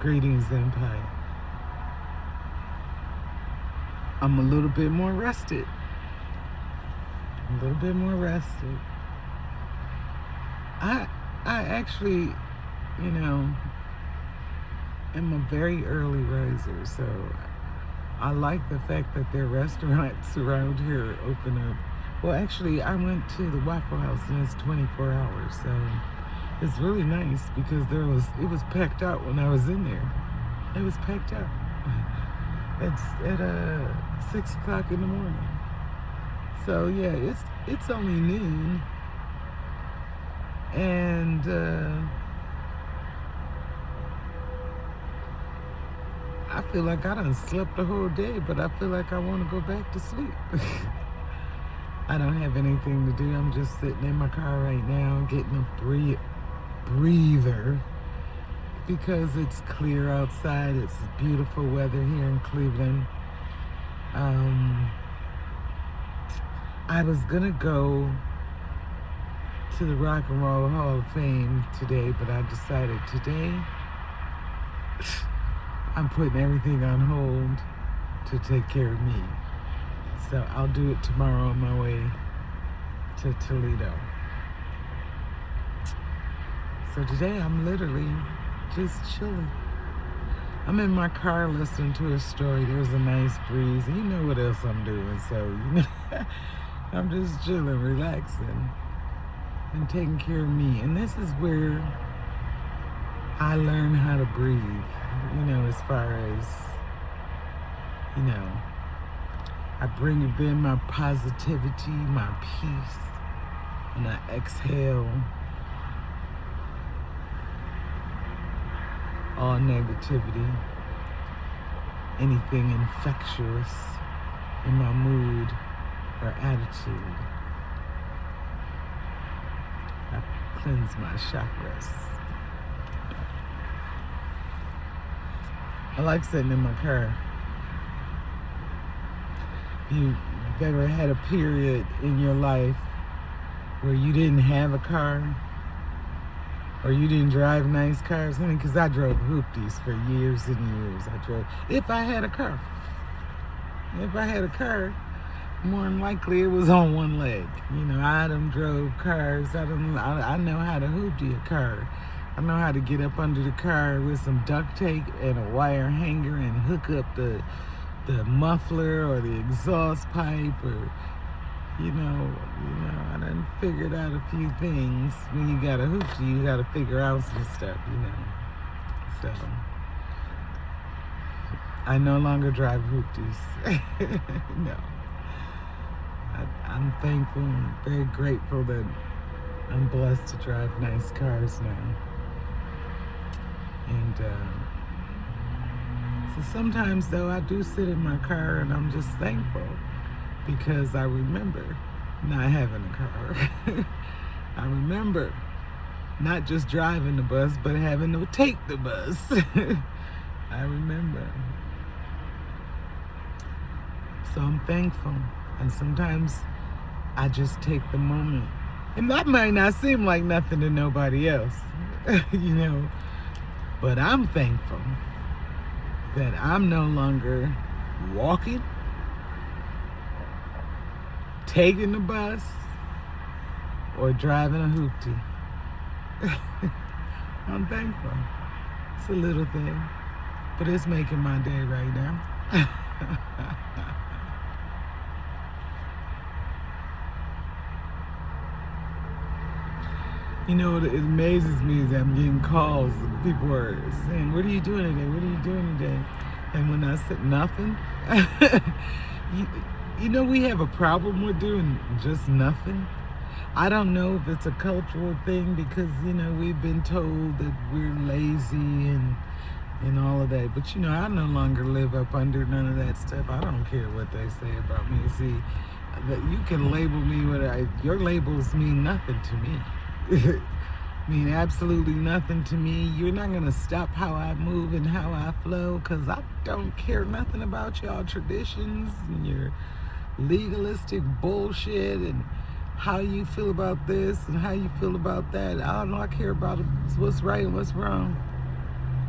Greetings, Empire. I'm a little bit more rested. A little bit more rested. I actually, you know, am a very early riser, so I like the fact that there are restaurants around here open up. Well, actually, I went to the Waffle House and it's 24 hours, so it's really nice because it was packed out when I was in there. It was packed out. It's at 6 o'clock in the morning. So yeah, it's only noon, and I feel like I done slept the whole day, but I feel like I want to go back to sleep. I don't have anything to do. I'm just sitting in my car right now, getting a breather because it's clear outside. It's beautiful weather here in Cleveland. I was gonna go to the Rock and Roll Hall of Fame today, but I decided today I'm putting everything on hold to take care of me. So I'll do it tomorrow on my way to Toledo. So today I'm literally just chilling. I'm in my car listening to a story. There's a nice breeze. And you know what else I'm doing. So, you know, I'm just chilling, relaxing, and taking care of me. And this is where I learn how to breathe, you know, as far as, you know, I bring in my positivity, my peace, and I exhale all negativity, anything infectious in my mood or attitude. I cleanse my chakras. I like sitting in my car. You've ever had a period in your life where you didn't have a car or you didn't drive nice cars? I mean, because I drove hoopties for years and years. If I had a car, more than likely it was on one leg. You know, I done drove cars. I know how to hoopty a car. I know how to get up under the car with some duct tape and a wire hanger and hook up the muffler or the exhaust pipe, or you know, I done figured out a few things. When you got a hoopty, you got to figure out some stuff, you know. So I no longer drive hoopties. No, I'm thankful, very grateful that I'm blessed to drive nice cars now. And so sometimes, though, I do sit in my car and I'm just thankful because I remember not having a car. I remember not just driving the bus, but having to take the bus. I remember. So I'm thankful. And sometimes I just take the moment. And that might not seem like nothing to nobody else, you know, but I'm thankful that I'm no longer walking, taking the bus, or driving a hoopty. I'm thankful. It's a little thing, but it's making my day right now. You know, it amazes me that I'm getting calls. People are saying, "What are you doing today? What are you doing today?" And when I said nothing, you know, we have a problem with doing just nothing. I don't know if it's a cultural thing because, you know, we've been told that we're lazy and all of that. But, you know, I no longer live up under none of that stuff. I don't care what they say about me. See, you can label me your labels mean nothing to me. Mean absolutely nothing to me. You're not gonna stop how I move and how I flow, because I don't care nothing about y'all traditions and your legalistic bullshit and how you feel about this and how you feel about that. All I care about is what's right and what's wrong.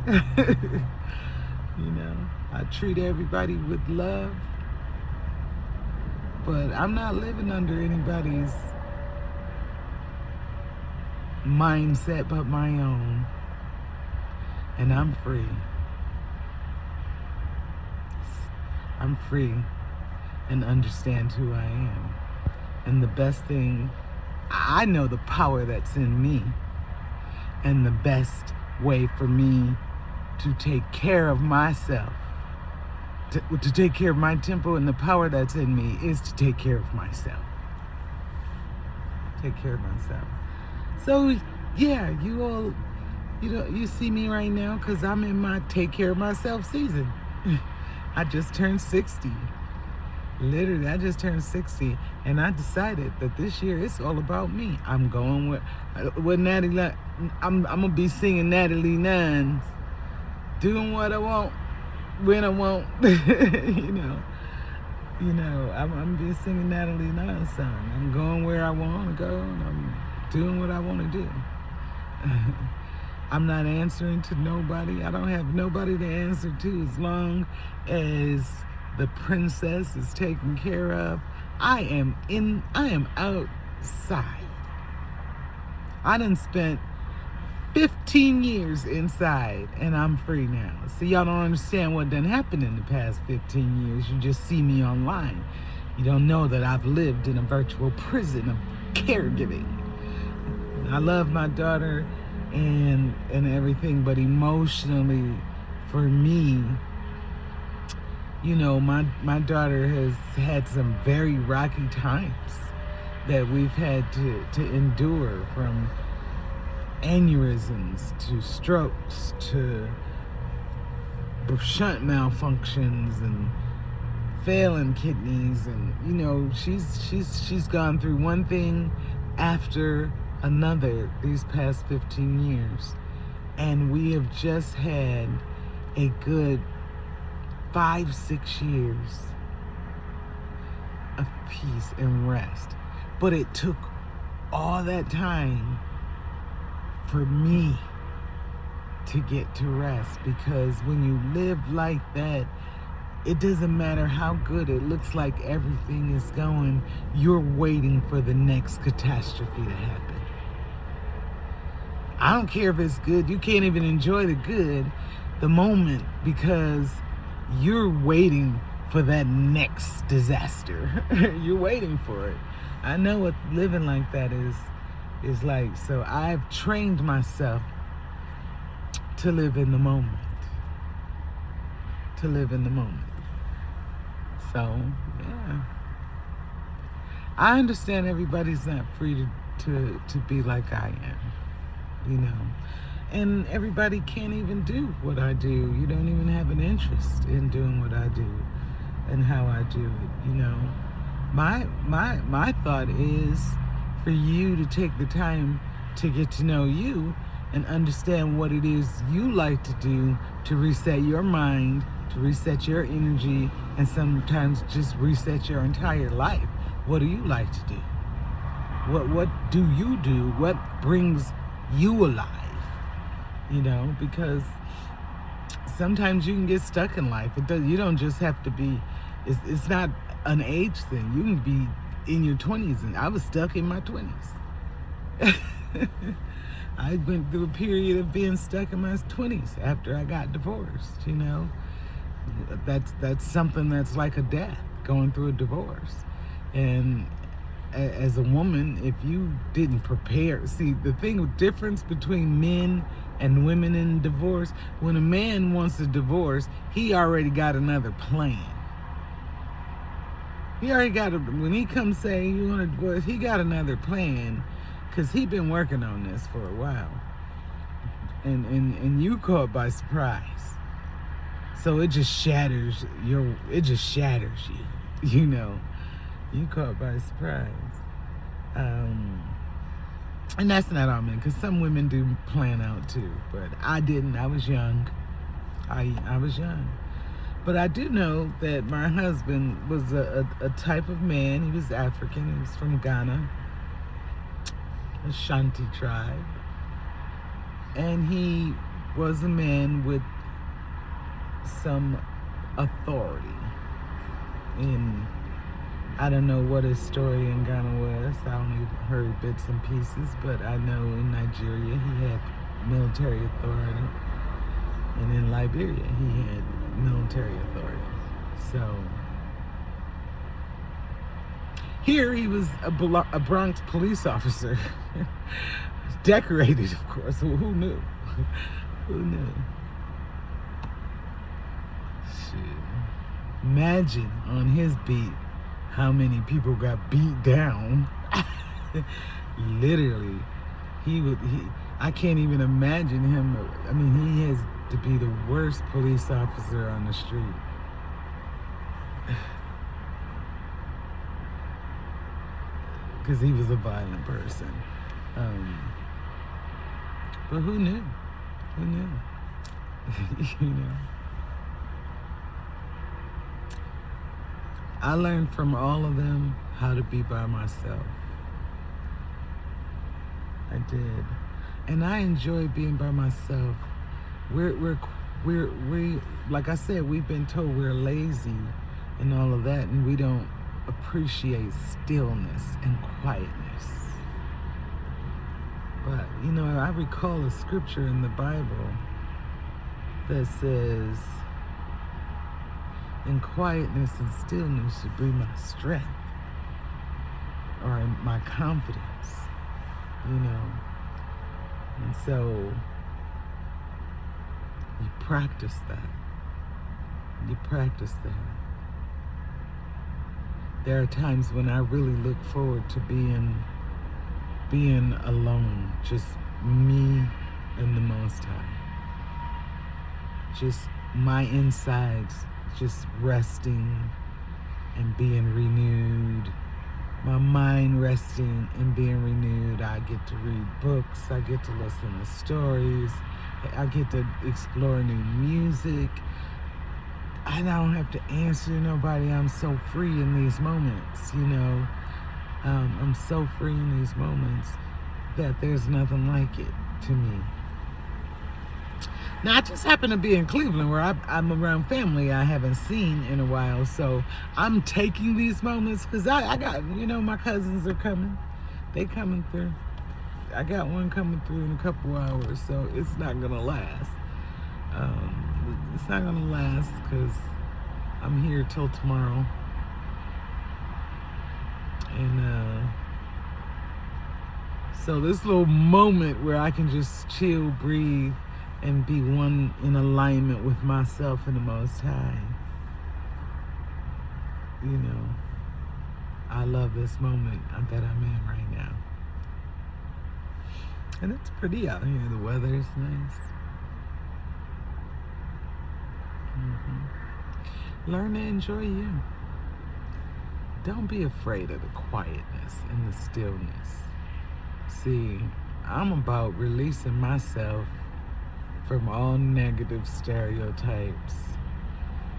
You know, I treat everybody with love, but I'm not living under anybody's mindset but my own. And I'm free. I'm free and understand who I am. And the best thing, I know the power that's in me. And the best way for me to take care of myself, to take care of my tempo and the power that's in me, is to take care of myself. Take care of myself. So, yeah, you all, you see me right now because I'm in my take care of myself season. I just turned 60. Literally, I just turned 60, and I decided that this year it's all about me. I'm going with Natalie. I'm gonna be singing Natalie Nunns, doing what I want, when I want. I'm gonna be singing Natalie Nunns song. I'm going where I want to go, and I'm doing what I want to do. I'm not answering to nobody. I don't have nobody to answer to as long as the princess is taken care of. I am outside. I done spent 15 years inside, and I'm free now. See, y'all don't understand what done happened in the past 15 years. You just see me online. You don't know that I've lived in a virtual prison of caregiving. I love my daughter and everything, but emotionally, for me, my daughter has had some very rocky times that we've had to endure, from aneurysms to strokes to shunt malfunctions and failing kidneys, and she's gone through one thing after another these past 15 years, and we have just had a good 5-6 years of peace and rest. But it took all that time for me to get to rest, because when you live like that, it doesn't matter how good it looks like everything is going, you're waiting for the next catastrophe to happen. I don't care if it's good. You can't even enjoy the moment, because you're waiting for that next disaster. You're waiting for it. I know what living like that is like. So I've trained myself to live in the moment. To live in the moment. So, yeah. I understand everybody's not free to be like I am. And everybody can't even do what I do. You don't even have an interest in doing what I do and how I do it. My thought is for you to take the time to get to know you and understand what it is you like to do to reset your mind, to reset your energy, and sometimes just reset your entire life. What do you like to do? What do you do? What brings you alive? Because sometimes you can get stuck in life. You don't just have to be, it's not an age thing. You can be in your 20s, and I was stuck in my 20s. I went through a period of being stuck in my 20s after I got divorced. That's something that's like a death, going through a divorce. And as a woman, if you didn't prepare, see, the difference between men and women in divorce, when a man wants a divorce, he already got another plan. When he comes say you want a divorce, he got another plan, because he been working on this for a while. And you caught by surprise. So it just shatters you. You caught by surprise. And that's not all men, because some women do plan out too. But I didn't. I was young. I was young. But I do know that my husband was a type of man. He was African. He was from Ghana, a Shanti tribe. And he was a man with some authority. And I don't know what his story in Ghana was. I only heard bits and pieces, but I know in Nigeria he had military authority. And in Liberia he had military authority. So here he was a Bronx police officer. Decorated, of course. Who knew? Who knew? Shit. Imagine on his beat how many people got beat down. Literally. I can't even imagine him. I mean, he has to be the worst police officer on the street. Because he was a violent person. But who knew? Who knew? You know. I learned from all of them how to be by myself. I did. And I enjoy being by myself. We like I said, we've been told we're lazy and all of that, and we don't appreciate stillness and quietness. But, you know, I recall a scripture in the Bible that says, in quietness and stillness should be my strength, or my confidence, you know. And so you practice that. You practice that. There are times when I really look forward to being alone, just me and the Most High. Just my insides, just resting and being renewed. My mind resting and being renewed. I get to read books. I get to listen to stories. I get to explore new music. I don't have to answer nobody. I'm so free in these moments, you know. I'm so free in these moments that there's nothing like it to me. Now, I just happen to be in Cleveland where I'm around family I haven't seen in a while. So I'm taking these moments because I got, you know, my cousins are coming. They coming through. I got one coming through in a couple hours, so it's not going to last. It's not going to last because I'm here till tomorrow. And so this little moment where I can just chill, breathe, and be one in alignment with myself and the Most High. You know, I love this moment that I'm in right now. And it's pretty out here. The weather is nice. Learn to enjoy you. Don't be afraid of the quietness and the stillness. See, I'm about releasing myself from all negative stereotypes.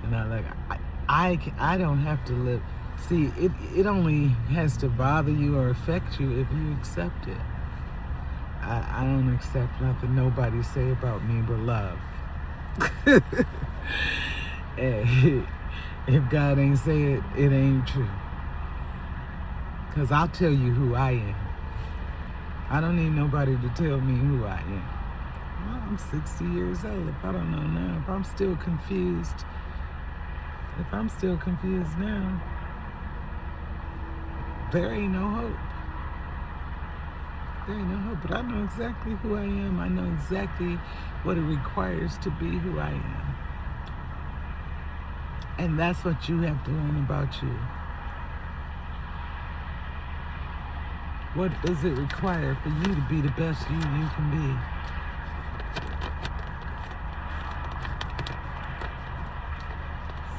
And I don't have to live. See, it only has to bother you or affect you if you accept it. I don't accept nothing nobody say about me but love. If God ain't say it, it ain't true. Because I'll tell you who I am. I don't need nobody to tell me who I am. Well, I'm 60 years old. If I don't know now, if I'm still confused now, there ain't no hope. There ain't no hope. But I know exactly who I am. I know exactly what it requires to be who I am. And that's what you have to learn about you. What does it require for you to be the best you can be?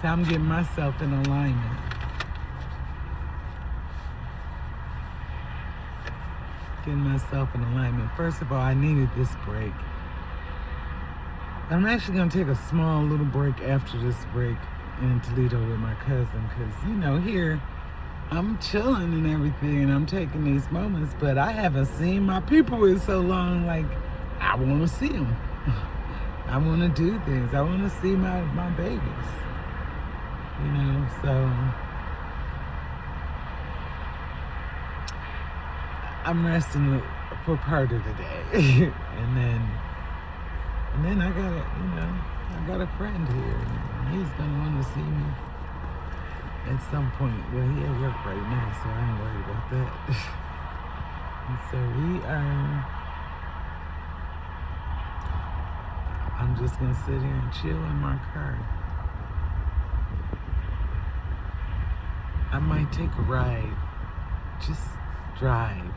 So I'm getting myself in alignment. Getting myself in alignment. First of all, I needed this break. I'm actually going to take a small little break after this break in Toledo with my cousin. Because, you know, here I'm chilling and everything and I'm taking these moments. But I haven't seen my people in so long. Like, I want to see them. I want to do things. I want to see my babies. So I'm resting for part of the day. and then I got a friend here. And he's going to want to see me at some point. Well, he at work right now, so I ain't worried about that. And so I'm just going to sit here and chill in my car. I might take a ride, just drive,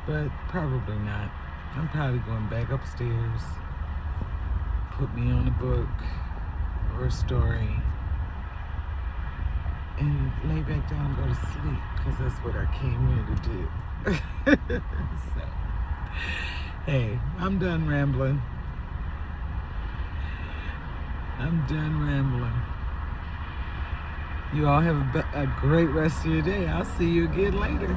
but probably not. I'm probably going back upstairs, put me on a book or a story, and lay back down and go to sleep, because that's what I came here to do. So, hey, I'm done rambling. You all have a great rest of your day. I'll see you again later.